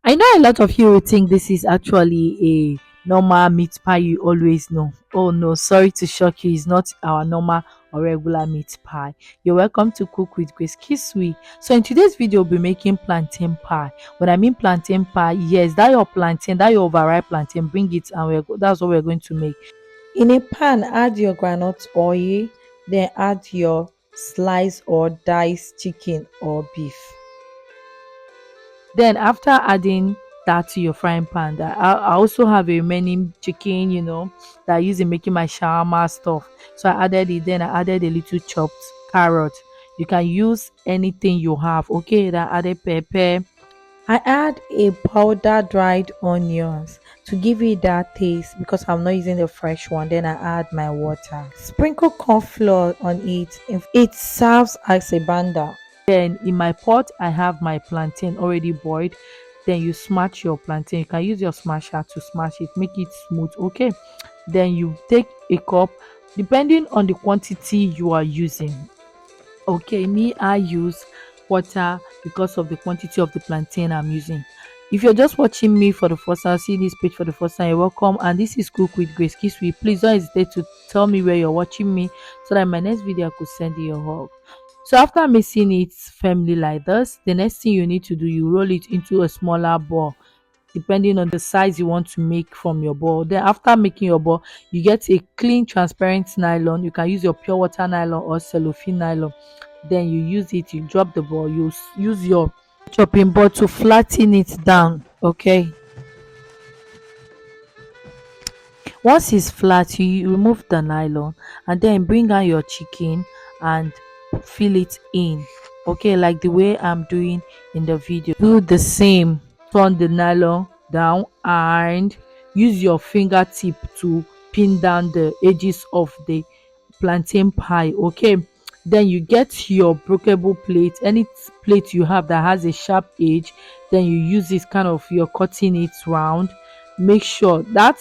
I know a lot of you will think this is actually a normal meat pie you always know. Oh no, sorry to shock you, it's not our normal or regular meat pie. You're welcome to Cook with Grace Kisui. So in today's video, we'll be making plantain pie. When I mean plantain pie, yes, that your plantain, that your overripe plantain, bring it and that's what we're going to make. In a pan, add your groundnut oil, then add your sliced or diced chicken or beef. Then after adding that to your frying pan, I also have a remaining chicken, that I use in making my shawarma stuff. So I added it. Then I added a little chopped carrot. You can use anything you have. Okay, then I added pepper. I add a powder dried onions to give it that taste because I'm not using the fresh one. Then I add my water. Sprinkle corn flour on it. If it serves as a banda. Then in my pot, I have my plantain already boiled. Then you smash your plantain. You can use your smasher to smash it, make it smooth. Okay. Then you take a cup, depending on the quantity you are using. Okay, me, I use water because of the quantity of the plantain I'm using. If you're just watching me for the first time, see this page for the first time, you're welcome. And this is Cook with Grace Kisui. Please don't hesitate to tell me where you're watching me so that in my next video I could send you a hug. So after mixing it firmly like this, the next thing you need to do, you roll it into a smaller ball depending on the size you want to make from your ball. Then after making your ball, you get a clean transparent nylon. You can use your pure water nylon or cellophane nylon. Then you use it, you drop the ball, you use your chopping board to flatten it down. Okay, once it's flat, you remove the nylon and then bring out your chicken and fill it in. Okay, like the way I'm doing in the video, do the same. Turn the nylon down and use your fingertip to pin down the edges of the plantain pie. Okay, then you get your breakable plate, any plate you have that has a sharp edge. Then you use it, kind of, you're cutting it round. Make sure that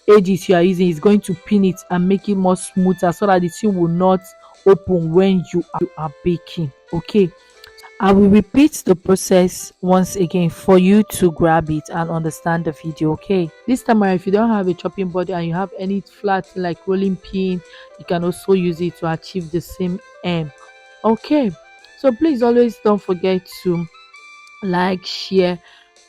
edges you are using is going to pin it and make it more smoother so that the thing will not open when you are baking. Okay, I will repeat the process once again for you to grab it and understand the video. Okay, this time around, if you don't have a chopping board and you have any flat like rolling pin, you can also use it to achieve the same aim. Okay, so please always don't forget to like, share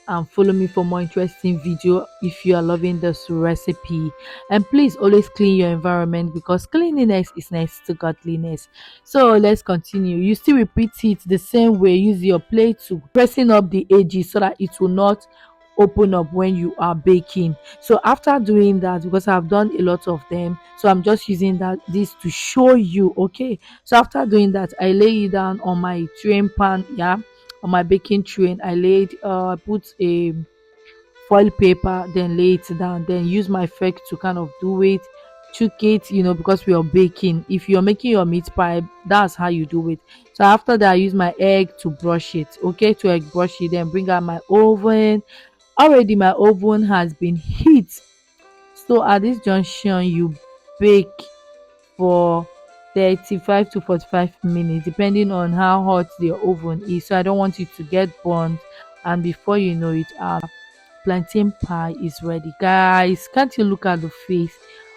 and follow me for more interesting video if you are loving this recipe. And please always clean your environment because cleanliness is next to godliness. So let's continue. You still repeat it the same way. Use your plate to pressing up the edges so that it will not open up when you are baking. So after doing that, because I've done a lot of them, so I'm just using this to show you. Okay, so after doing that, I lay it down on my train pan. Yeah, on my baking tray, I laid I put a foil paper, then lay it down, then use my fork to kind of do it, chook it, because we are baking. If you're making your meat pie, that's how you do it. So after that, I use my egg to brush it. Okay, to egg brush it, then bring out my oven. Already my oven has been heat, so at this junction you bake for 35 to 45 minutes depending on how hot the oven is. So I don't want it to get burnt, and before you know it, our plantain pie is ready. Guys, can't you look at the face?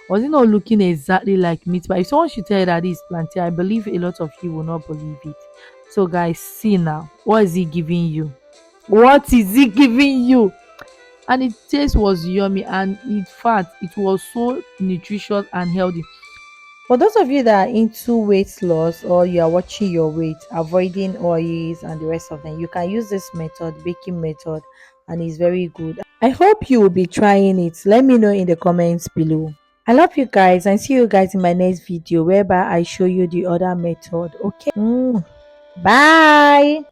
Was it not looking exactly like meat pie? If someone should tell you that this is plantain, I believe a lot of you will not believe it. So guys, see now, what is he giving you? What is he giving you? And it taste was yummy, and in fact it was so nutritious and healthy. For those of you that are into weight loss or you are watching your weight, avoiding oils and the rest of them, you can use this method, baking method, and it's very good. I hope you will be trying it. Let me know in the comments below. I love you guys and see you guys in my next video whereby I show you the other method. Okay. Bye.